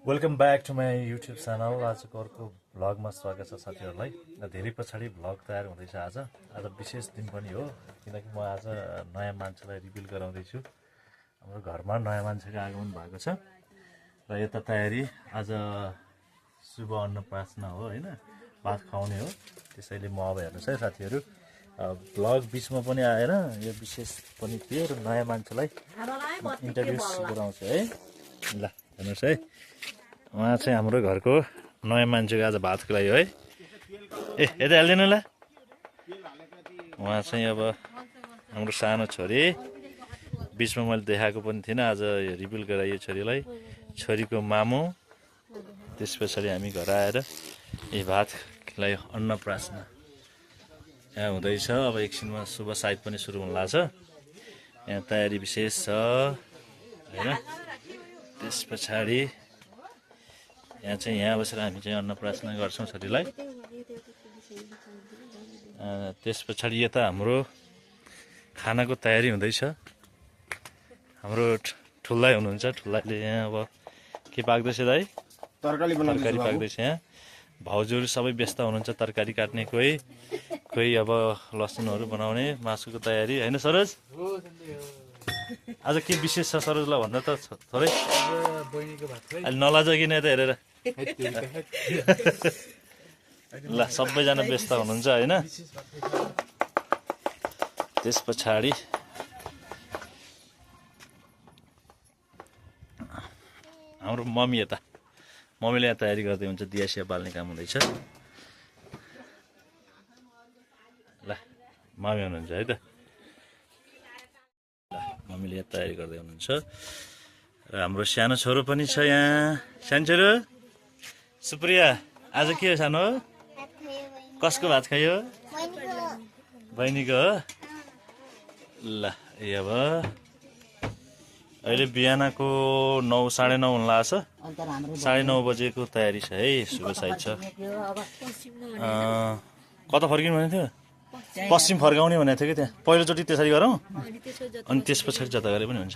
Welcome back to my YouTube channel. आजको अर्को भ्लगमा स्वागत छ साथीहरूलाई। धेरै पछाडि भ्लग तयार हुँदैछ। आज विशेष दिन पनि हो, किनकि म आज नयाँ मान्छेलाई रिभिल गराउँदैछु। हाम्रो घरमा नयाँ मान्छेको आगमन भएको छ र यता तयारी आज शुभ अन्नप्राशना हो होइन, भात खुवाउने हो। त्यसैले म अब हेर्नुहोस् है साथीहरू, भ्लग बिचमा पनि आएर यो विशेष पनि थियो र नयाँ मान्छेलाई इन्टरभ्यू गराउँछु है। ल हेर्नुहोस् है, उहाँ चाहिँ हाम्रो घरको नयाँ मान्छेको आज भातको लागि है। यता हालिदिनु ल। उहाँ चाहिँ अब हाम्रो सानो छोरी, बिचमा मैले देखाएको पनि थिइनँ, आज रिभिल गराइयो छोरीलाई। छोरीको मामु, त्यस पछाडि हामी घर आएर यी भातलाई अन्नप्राशना यहाँ हुँदैछ। अब एकछिनमा शुभ साइत पनि सुरु हुन लाग्छ। यहाँ तयारी विशेष छ होइन। त्यस पछाडि यहाँ बसेर हामी चाहिँ अन्नप्राशना गर्छौँ छोरीलाई। त्यस पछाडि यता हाम्रो खानाको तयारी हुँदैछ। हाम्रो ठुल्दाइ हुनुहुन्छ, ठुल्दाइले यहाँ अब के पाक्दैछ दाइ? तरकारी पाक्दैछ। यहाँ भाउजूहरू सबै व्यस्त हुनुहुन्छ, तरकारी काट्ने, कोही अब लसुनहरू बनाउने, मासुको तयारी होइन सरोज? आज के विशेष छ सरोजलाई भन्दा त थोरै अहिले नलाज किन त हेरेर। ल सबैजना व्यस्त हुनुहुन्छ होइन। त्यस पछाडि हाम्रो मम्मीले यहाँ तयारी गर्दै हुन्छ, दियासिया बाल्ने काम हुँदैछ। ल मम्मी हुनुहुन्छ है त। मम्मीले यहाँ तयारी गर्दै हुनुहुन्छ र हाम्रो सानो छोरो पनि छ यहाँ। सानो छोरो सुप्रिया, आज के हो सानो? कसको भात खायो? बहिनीको हो। ल अब अहिले बिहानको 9 साढे 9 हुन लाग्छ। 9:30 बजेको तयारी छ है। शुभ साइत छ। कता फर्किनु भनेको थियो? पश्चिम फर्काउने भनेको थियो कि त्यहाँ। पहिलोचोटि त्यसरी गरौँ अनि त्यस पछाडि जता गरे पनि हुन्छ।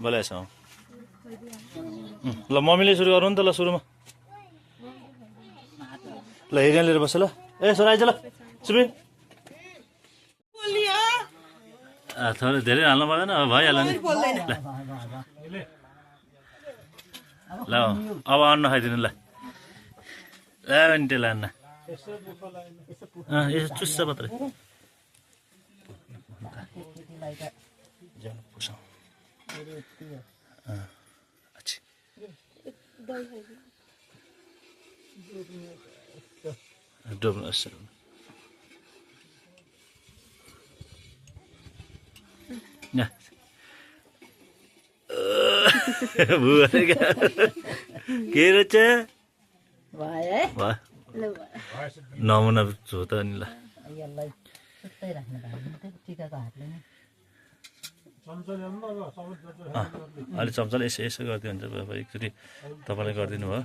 बोलाएछौँ ल। मम्मीले सुरु गरौँ नि त। ल सुरुमा ल हेरिया लिएर बस्छ ल। ए छोरा आइज ल। सुबिन थोरै धेरै हाल्नु पर्दैन, अब भइहाल्यो नि। ल अब अन्न खाइदिनु ल। अनि त्यसलाई अन्न यसो चुस्छ मात्रै। डोब्नु के रहेछ नमुना हो त नि। ल अलि चम्चाले यसो गरिदियो हुन्छ। अब एकचोटि तपाईँले गरिदिनु भयो।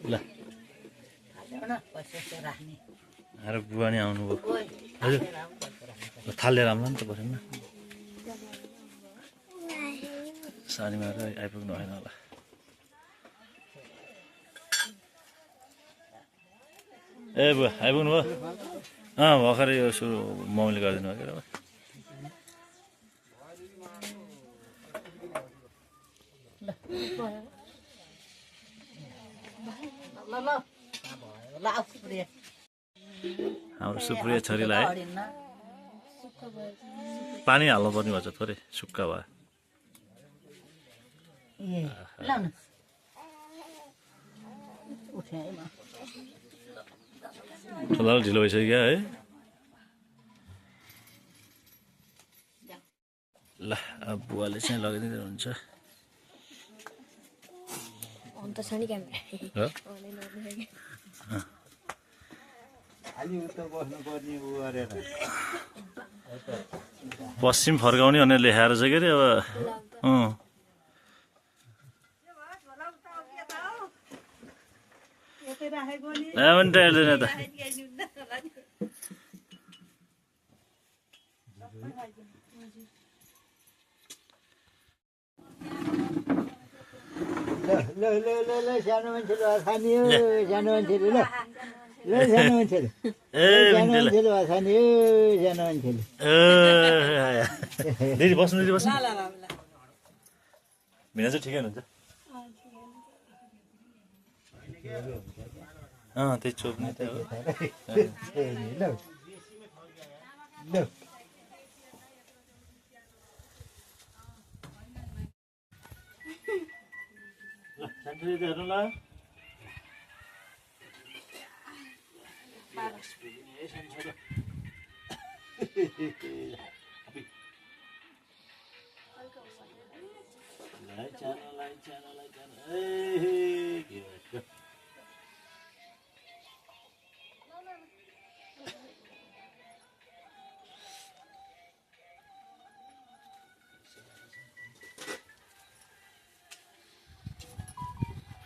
ल आएर बुवा नि आउनुभयो हजुर। थालेर आउँला नि त पऱ्यो। सानीमा आइपुग्नु भएन होला। ए बुवा आइपुग्नु भयो? भर्खरै यो सुरु मम्मीले गरिदिनु भयो क्या। हाम्रो सुप्रिया छोरीलाई पानी हाल्नु पर्ने भएछ, थोरै सुक्खा भयो। ठुलो ढिलो भइसक्यो है। ल अब बुवाले चाहिँ लगाइदिँदै हुन्छ। पश्चिम फर्काउने भनेर लेखाएर चाहिँ के अरे अब त ल सानो मान्छेले खाने हो सानो मान्छेले ल सानो मान्छेले सानो मान्छेले खाने हो सानो मान्छेले दिदी बस्नु दिदी बस्नु मिना चाहिँ ठिकै हुनुहुन्छ त्यही चोप्ने त हो ल हेर्नु ल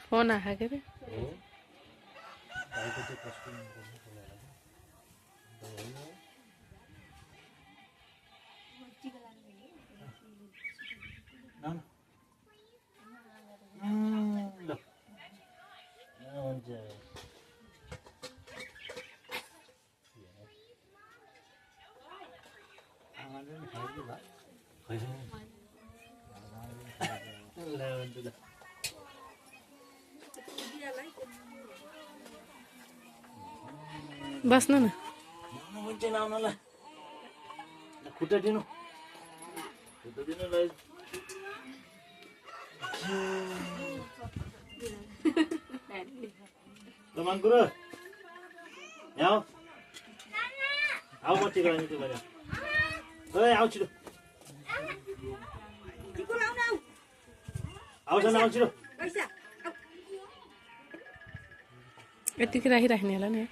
फोन आएको के बस्नु न खुट्टा दिनु ल मानकुरो यहाँ आऊ म टिका लाने त्यो गरेर ओए आऊ छिटो आउँछ न आऊ छिटो यतिकै राखिराख्ने होला नि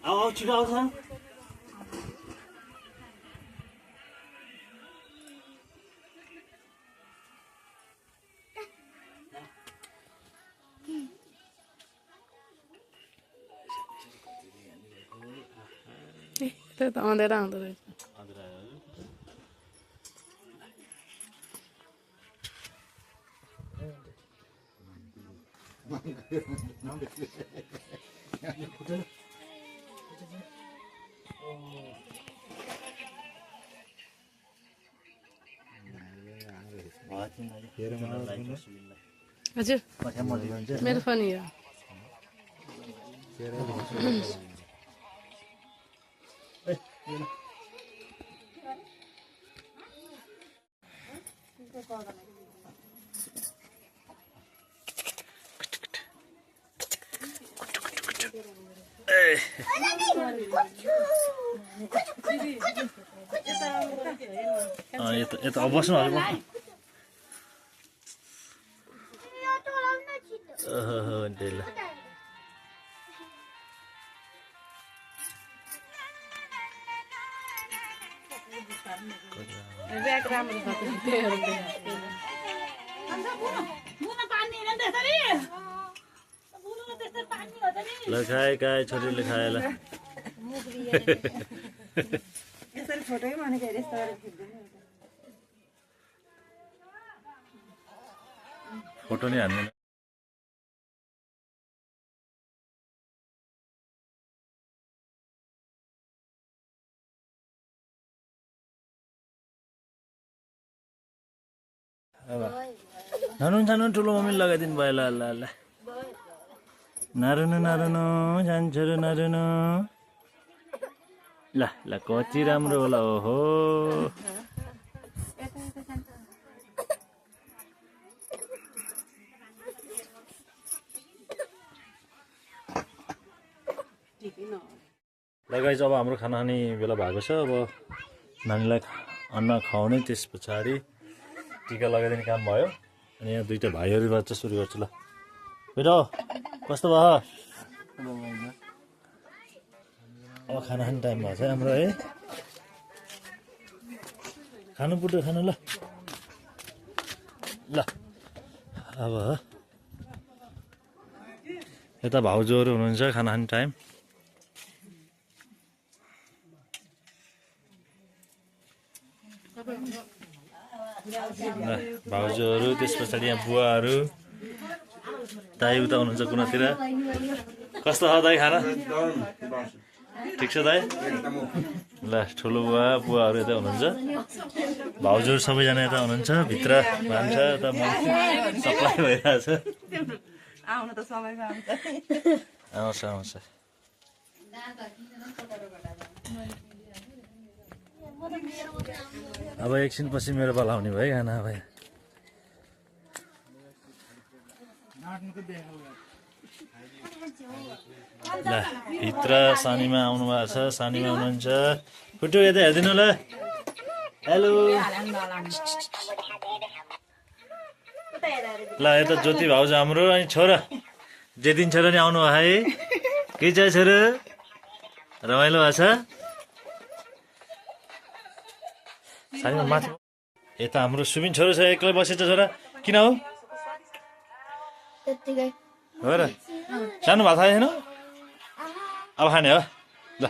आऊ आऊ छिटो आउँछ त्यो त अँधेर आउँदो रहेछ हजुर मेरो फोन यो यता अब बस्नु हजुर ल ल खाए खाए छोरीले खाए ल फोटो नि हान्दैन नानु ठुलो मम्मीले लगाइदिनु भयो ल ल ल नारुनु नारुनु जान्छुरू नारुनु ल ल कति राम्रो होला ओहो लगाइज अब हाम्रो खाना खाने बेला भएको छ अब नानीलाई अन्न खुवाउने त्यस पछाडि टिका लगाइदिने काम भयो अनि यहाँ दुईटा भाइहरूबाट चाहिँ सुरु गर्छु ल बेटा कस्तो भयो अब खाना खाने टाइम भएको छ हाम्रो है खानु पुट्यो खानु ल ल अब यता भाउजूहरू हुनुहुन्छ खाना खाने टाइम भाउजूहरू त्यस पछाडि यहाँ बुवाहरू दाई उता हुनुहुन्छ कुनातिर कस्तो छ दाई खाना ठिक छ दाई ल ठुलो बुवा बुवाहरू यता हुनुहुन्छ भाउजूहरू सबैजना यता हुनुहुन्छ भित्र भान्सा यता सप्लाई भइरहेछ आउँछ आउँछ अब एकछिनपछि मेरो पाला आउने भयो खाना अब ल भित्र सानीमा आउनु भएको छ सानीमा हुनुहुन्छ फुटो यता हेरिदिनु ल हेलो ल यता ज्योति भाउज हाम्रो अनि छोरा जेदिन छोरा नि आउनु भयो है के छ छोरो रमाइलो भएको छ सानीमा माथि यता हाम्रो सुबिन छोरो छ एक्लै बसेछ छोरा किन हो हो र सानो भात खाएन अब खाने हो ल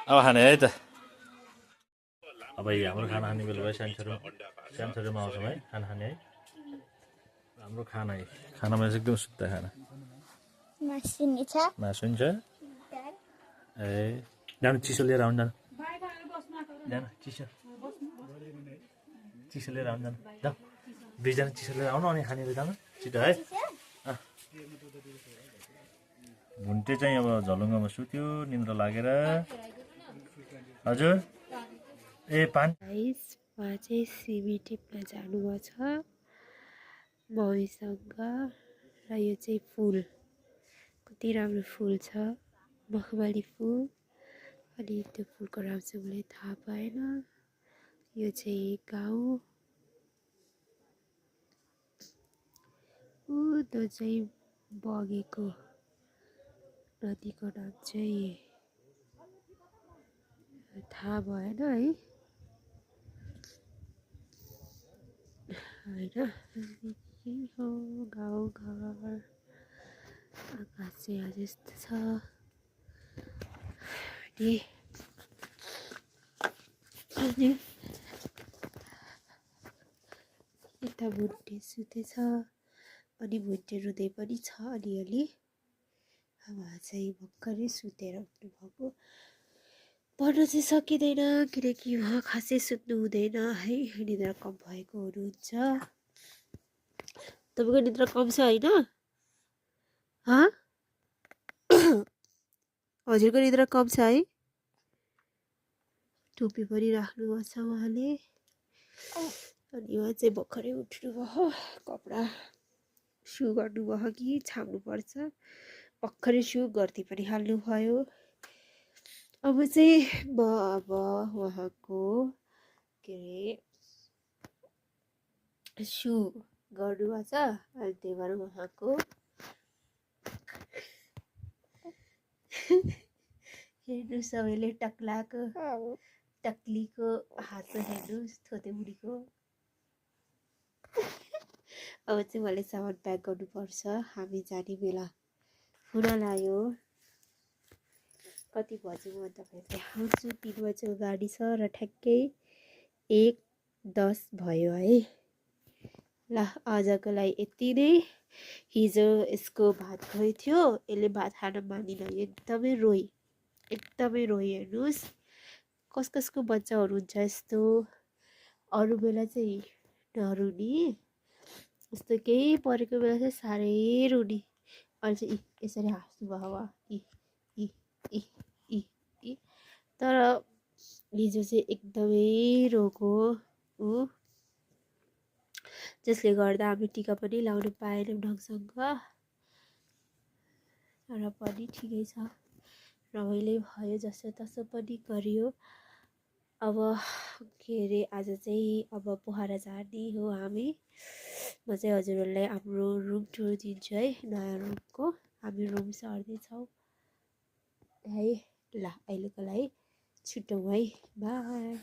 अब खाने है त अब हाम्रो खाना खाने बेला भयो सानो छोरोमा आउँछौँ है खाना खाने है हाम्रो खाना है खानामा चाहिँ एकदम शुद्ध खाना मासु नि छ ए जानु चिसो लिएर आउनु जानु चिसो लिएर आउनु जानु जाऊ दुईजना चिसो लिएर आउनु अनि खानेर जानु छिटो है भुन्टे चाहिँ अब झलुङ्गामा सुत्यो निन्द्रा लागेर हजुर ए पानी उहाँ चाहिँ सिमी टिप्न जानुभएको छ मम्मीसँग र यो चाहिँ फुल कति राम्रो फुल छ मखमली फुल अनि त्यो फुलको नाम चाहिँ मलाई थाहा भएन यो चाहिँ गाउँ त्यो चाहिँ बगेको नदीको नाम चाहिँ थाहा भएन है होइन हो गाउँ घर आकाश चाहिँ आज यस्तो छ अनि यता भुन्टे सुतेछ अनि भुन्टे रुँदै पनि छ अलिअलि उहाँ चाहिँ भर्खरै सुतेर उठ्नुभएको पढ्न चाहिँ सकिँदैन किनकि उहाँ खासै सुत्नु हुँदैन है निद्रा कम भएकोहरू हुन्छ तपाईँको निद्रा कम छ होइन हजुरको निद्रा कम छ है टोपी पनि राख्नुभएको छ उहाँले अनि उहाँ चाहिँ भर्खरै उठ्नुभयो कपडा सु गर्नुभयो कि छाम्नु पर्छ भर्खरै सु गर्दै पनि हाल्नुभयो अब चाहिँ म अब उहाँको के अरे सु गर्नुभएको छ अनि त्यही भएर उहाँको हेर्नु सबैले टक्लीको हाँसो हेर्नुहोस् थोते बुढीको अब चाहिँ मैले सामान प्याक गर्नुपर्छ हामी जाने बेला हुन लाग्यो कति बज्यो म तपाईँलाई आउँछु 3 बजेको गाडी छ र ठ्याक्कै 1:10 भयो है ल आजको लागि यति नै हिजो यसको भात खुवाइ थियो यसले भात खान मानिन एकदमै रोइ हेर्नुहोस् कसको बच्चाहरू हुन्छ यस्तो अरू बेला चाहिँ नरुनी यस्तो केही परेको बेला चाहिँ साह्रै रुनी अहिले चाहिँ यसरी हाँस्नु भयो तर हिजो चाहिँ एकदमै रोको जसले गर्दा हामी टिका पनि लाउनु पाएनौँ ढङ्गसँग र पनि ठिकै छ रमाइलो भयो जसो तसो पनि गरियो अब के अरे आज चाहिँ अब पोखरा जाने हो हामी म चाहिँ हजुरहरूलाई हाम्रो रुम टुर दिन्छु है नयाँ रुमको हामी रुम सर्दैछौँ है ल अहिलेको लागि छुट्टौँ है बाई